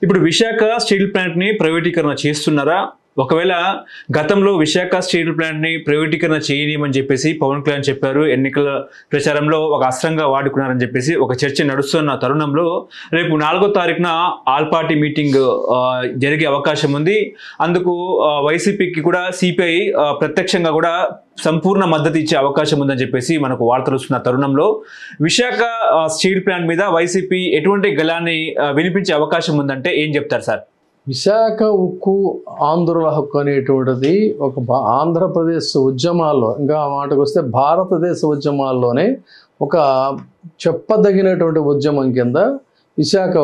ఇప్పుడు విశాఖ స్టీల్ ప్లాంట్ని ప్రైవేటీకరణ చేస్తున్నారా? ఒకవేళ గతంలో విశాఖ స్టీల్ ప్లాంట్ని ప్రైవేటీకరణ చేయనీయమని చెప్పేసి పవన్ కళ్యాణ్ చెప్పారు. ఎన్నికల ప్రచారంలో ఒక అస్త్రంగా వాడుకున్నారని చెప్పేసి ఒక చర్చ నడుస్తున్న తరుణంలో రేపు 4వ తారీఖున ఆల్ పార్టీ మీటింగ్ జరిగే అవకాశం ఉంది. అందుకు వైసీపీకి కూడా సిపిఐ ప్రత్యక్షంగా కూడా సంపూర్ణ మద్దతు ఇచ్చే అవకాశం ఉందని చెప్పేసి మనకు వార్తలు వస్తున్న తరుణంలో విశాఖ స్టీల్ ప్లాంట్ మీద వైసీపీ ఎటువంటి గళాన్ని వినిపించే అవకాశం ఉందంటే ఏం చెప్తారు సార్? విశాఖ ఉక్కు ఆంధ్రుల హక్కు అనేటువంటిది ఒక ఆంధ్రప్రదేశ్ ఉద్యమాల్లో, ఇంకా మాటకు వస్తే భారతదేశ ఉద్యమాల్లోనే ఒక చెప్పదగినటువంటి ఉద్యమం కింద విశాఖ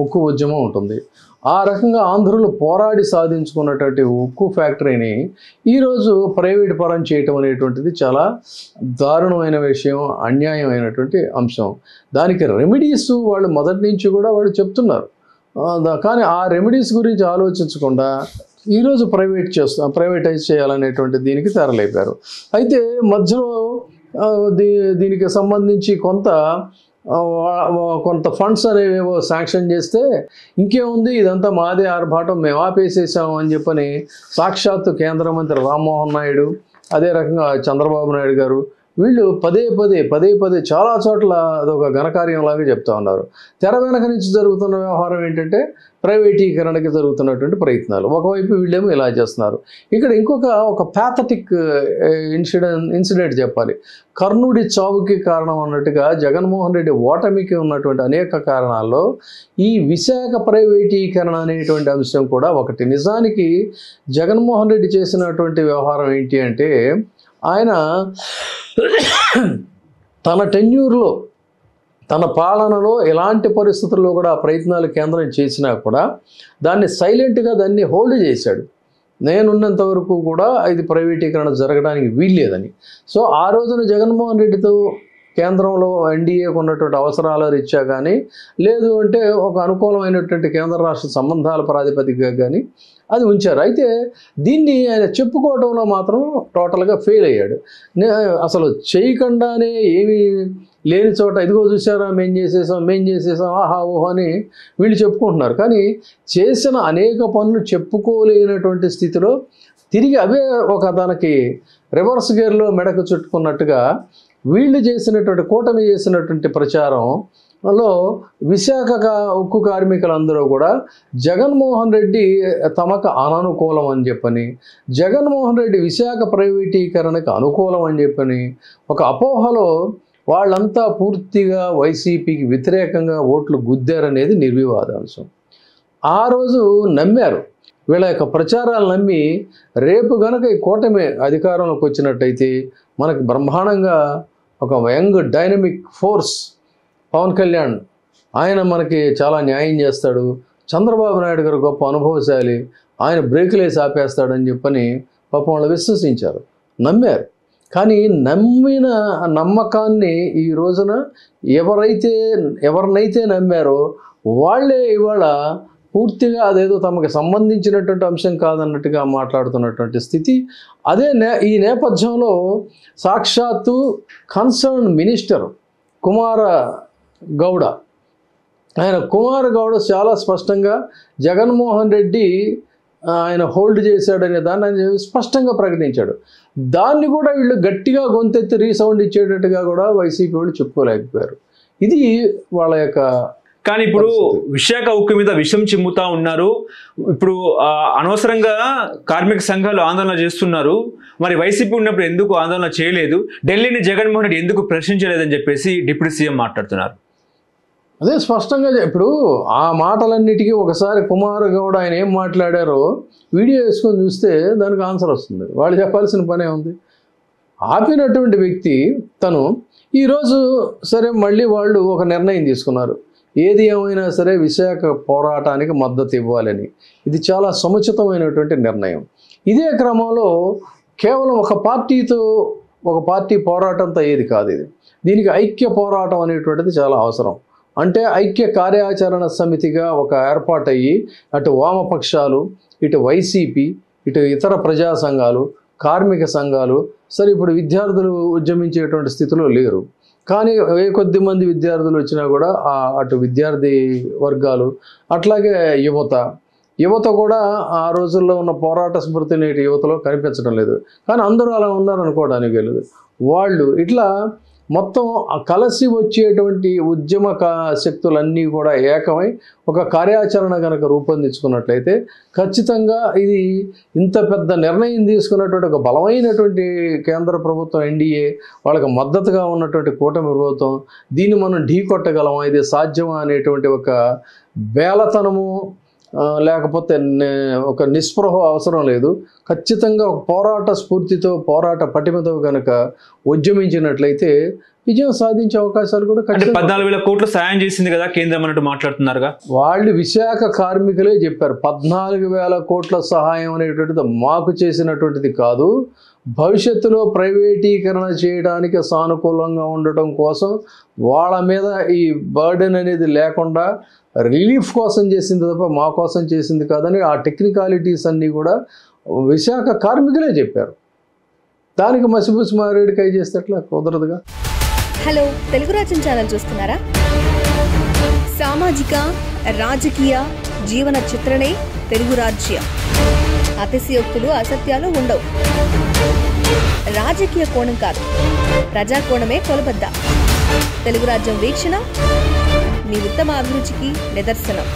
ఉక్కు ఉద్యమం ఉంటుంది. ఆ రకంగా ఆంధ్రులు పోరాడి సాధించుకున్నటువంటి ఉక్కు ఫ్యాక్టరీని ఈరోజు ప్రైవేట్ పరం చేయటం అనేటువంటిది చాలా దారుణమైన విషయం, అన్యాయమైనటువంటి అంశం. దానికి రెమెడీస్ వాళ్ళు మొదటి నుంచి కూడా వాళ్ళు చెప్తున్నారు. కానీ ఆ రెమెడీస్ గురించి ఆలోచించకుండా ఈరోజు ప్రైవేటైజ్ చేయాలనేటువంటి దీనికి తెరలేపారు. అయితే మధ్యలో దీనికి సంబంధించి కొంత ఫండ్స్ అనేవేవో శాంక్షన్ చేస్తే ఇంకేముంది, ఇదంతా మాదే ఆర్భాటం, మేము ఆపేసేసాము అని చెప్పని సాక్షాత్తు కేంద్ర మంత్రి రామ్మోహన్ నాయుడు, అదే రకంగా చంద్రబాబు నాయుడు గారు వీళ్ళు పదే చాలా చోట్ల అదొక ఘనకార్యంలాగా చెప్తా ఉన్నారు. తెర వెనక నుంచి జరుగుతున్న వ్యవహారం ఏంటంటే ప్రైవేటీకరణకి జరుగుతున్నటువంటి ప్రయత్నాలు. ఒకవైపు వీళ్ళేమో ఇలా చేస్తున్నారు. ఇక్కడ ఒక ప్యాథటిక్ ఇన్సిడెంట్ చెప్పాలి. కర్ణుడి చావుకి కారణం అన్నట్టుగా జగన్మోహన్ రెడ్డి ఓటమికి ఉన్నటువంటి అనేక కారణాల్లో ఈ విశాఖ ప్రైవేటీకరణ అనేటువంటి అంశం కూడా ఒకటి. నిజానికి జగన్మోహన్ రెడ్డి చేసినటువంటి వ్యవహారం ఏంటి అంటే, ఆయన తన టెన్యూర్లో, తన పాలనలో ఎలాంటి పరిస్థితుల్లో కూడా ఆ ప్రయత్నాలు కేంద్రం చేసినా కూడా దాన్ని సైలెంట్గా దాన్ని హోల్డ్ చేశాడు. నేనున్నంత వరకు కూడా ఇది ప్రైవేటీకరణ జరగడానికి వీల్లేదని. సో ఆ రోజున జగన్మోహన్ రెడ్డితో కేంద్రంలో ఎన్డీఏకు ఉన్నటువంటి అవసరాల రీత్యా కానీ, లేదు అంటే ఒక అనుకూలమైనటువంటి కేంద్ర రాష్ట్ర సంబంధాల ప్రాతిపదికగా కానీ అది ఉంచారు. అయితే దీన్ని ఆయన చెప్పుకోవడంలో మాత్రం టోటల్గా ఫెయిల్ అయ్యాడు. అసలు చేయకుండానే ఏమీ లేని చోట ఇదిగో చూసారా మేం చేసేసాం ఆహా ఓహో అని వీళ్ళు చెప్పుకుంటున్నారు. కానీ చేసిన అనేక పనులు చెప్పుకోలేనటువంటి స్థితిలో తిరిగి అవే ఒక దానికి రివర్స్ గేర్లో మెడకు చుట్టుకున్నట్టుగా వీళ్ళు చేసినటువంటి కూటమి చేసినటువంటి ప్రచారంలో విశాఖ ఉక్కు కార్మికులందరూ కూడా జగన్మోహన్ రెడ్డి తమకు అననుకూలం అని చెప్పని, జగన్మోహన్ రెడ్డి విశాఖ ప్రైవేటీకరణకు అనుకూలం అని చెప్పని ఒక అపోహలో వాళ్ళంతా పూర్తిగా వైసీపీకి వ్యతిరేకంగా ఓట్లు గుద్దారనేది నిర్వివాదాంశం. ఆ రోజు నమ్మారు. వీళ్ళ యొక్క ప్రచారాలు నమ్మి రేపు గనక ఈ కూటమి అధికారంలోకి వచ్చినట్టయితే మనకు బ్రహ్మాండంగా ఒక young dynamic force Pawan Kalyan, ఆయన మనకి చాలా న్యాయం చేస్తాడు, చంద్రబాబు నాయుడు గారు గొప్ప అనుభవశాలి, ఆయన బ్రేకులేసి ఆపేస్తాడని చెప్పని పాపం వాళ్ళు విశ్వసించారు, నమ్మారు. కానీ నమ్మిన నమ్మకాన్ని ఈ రోజున ఎవరినైతే నమ్మారో వాళ్ళే ఇవాళ పూర్తిగా అదేదో తమకు సంబంధించినటువంటి అంశం కాదన్నట్టుగా మాట్లాడుతున్నటువంటి స్థితి. ఈ నేపథ్యంలో సాక్షాత్తు కన్సర్న్ మినిస్టర్ కుమార గౌడ చాలా స్పష్టంగా జగన్మోహన్ రెడ్డి ఆయన హోల్డ్ చేశాడనే దాన్ని ఆయన స్పష్టంగా ప్రకటించాడు. దాన్ని కూడా వీళ్ళు గట్టిగా గొంతెత్తి రీసౌండ్ ఇచ్చేటట్టుగా కూడా వైసీపీ వాళ్ళు చెప్పుకోలేకపోయారు. ఇది వాళ్ళ యొక్క. కానీ ఇప్పుడు విశాఖ ఉక్కు మీద విషం చిమ్ముతా ఉన్నారు. ఇప్పుడు అనవసరంగా కార్మిక సంఘాలు ఆందోళన చేస్తున్నారు. మరి వైసీపీ ఉన్నప్పుడు ఎందుకు ఆందోళన చేయలేదు, ఢిల్లీని జగన్మోహన్ రెడ్డి ఎందుకు ప్రశ్నించలేదని చెప్పేసి డిప్యూటీ సీఎం మాట్లాడుతున్నారు. అదే స్పష్టంగా ఇప్పుడు ఆ మాటలన్నిటికీ ఒకసారి కుమార్ గౌడ్ ఆయన ఏం మాట్లాడారో వీడియో వేసుకొని చూస్తే దానికి ఆన్సర్ వస్తుంది. వాళ్ళు చెప్పాల్సిన పనే ఉంది. ఆపినటువంటి వ్యక్తి తను ఈరోజు సరే మళ్ళీ వాళ్ళు ఒక నిర్ణయం తీసుకున్నారు. ఏది ఏమైనా సరే విశాఖ పోరాటానికి మద్దతు ఇవ్వాలని. ఇది చాలా సముచితమైనటువంటి నిర్ణయం. ఇదే క్రమంలో కేవలం ఒక పార్టీ పోరాటంతో ఏది కాదు ఇది. దీనికి ఐక్య పోరాటం అనేటువంటిది చాలా అవసరం. అంటే ఐక్య కార్యాచరణ సమితిగా ఒక ఏర్పాటయ్యి అటు వామపక్షాలు, ఇటు వైసీపీ, ఇటు ఇతర ప్రజా సంఘాలు, కార్మిక సంఘాలు, సరే ఇప్పుడు విద్యార్థులు ఉద్యమించేటువంటి స్థితిలో లేరు. కానీ కొద్ది మంది విద్యార్థులు వచ్చినా కూడా అటు విద్యార్థి వర్గాలు అట్లాగే యువత కూడా ఆ రోజుల్లో ఉన్న పోరాట స్మృతి నేటి యువతలో కనిపించడం లేదు. కానీ అందరూ అలా ఉన్నారనుకోవడానికి లేదు. వాళ్ళు ఇట్లా మొత్తం కలిసి వచ్చేటువంటి ఉద్యమ శక్తులన్నీ కూడా ఏకమై ఒక కార్యాచరణ కనుక రూపొందించుకున్నట్లయితే ఖచ్చితంగా ఇది ఇంత పెద్ద నిర్ణయం తీసుకున్నటువంటి ఒక బలమైనటువంటి కేంద్ర ప్రభుత్వం ఎన్డీఏ, వాళ్ళకి మద్దతుగా ఉన్నటువంటి కూటమి ప్రభుత్వం, దీన్ని మనం ఢీకొట్టగలమా, ఇది సాధ్యమా అనేటువంటి ఒక బేలతనము లేకపోతే ఒక నిస్పృహ అవసరం లేదు. ఖచ్చితంగా ఒక పోరాట స్ఫూర్తితో పోరాట పటిమతో కనుక ఉద్యమించినట్లయితే విజయం సాధించే అవకాశాలు కూడా 14,000 కోట్లు సాయం చేసింది కదా కేంద్రం అన్నట్టు మాట్లాడుతున్నారుగా. వాళ్ళు విశాఖ కార్మికులే చెప్పారు 14,000 కోట్ల సహాయం అనేటువంటిది మాకు చేసినటువంటిది కాదు, భవిష్యత్తులో ప్రైవేటీకరణ చేయడానికి సానుకూలంగా ఉండటం కోసం వాళ్ళ మీద ఈ బర్డెన్ అనేది లేకుండా రిలీఫ్ కోసం చేసింది తప్ప మా కోసం చేసింది కాదని ఆ టెక్నికాలిటీస్ అన్నీ కూడా విశాఖ కార్మికులే చెప్పారు. దానికి మసిపూసి మారేడుకాయ చేస్తే అట్లా కుదరదుగా. హలో, తెలుగు రాజ్యం ఛానల్ చూస్తున్నారా? సామాజిక రాజకీయ జీవన చిత్రణే తెలుగు రాజ్యం. అతిశయోక్తులు అసత్యాలు ఉండవు. రాజకీయ కోణం కాదు, ప్రజా కోణమే కొలబద్ద. తెలుగు రాజ్యం వీక్షణ మీ ఉత్తమ అభిరుచికి నిదర్శనం.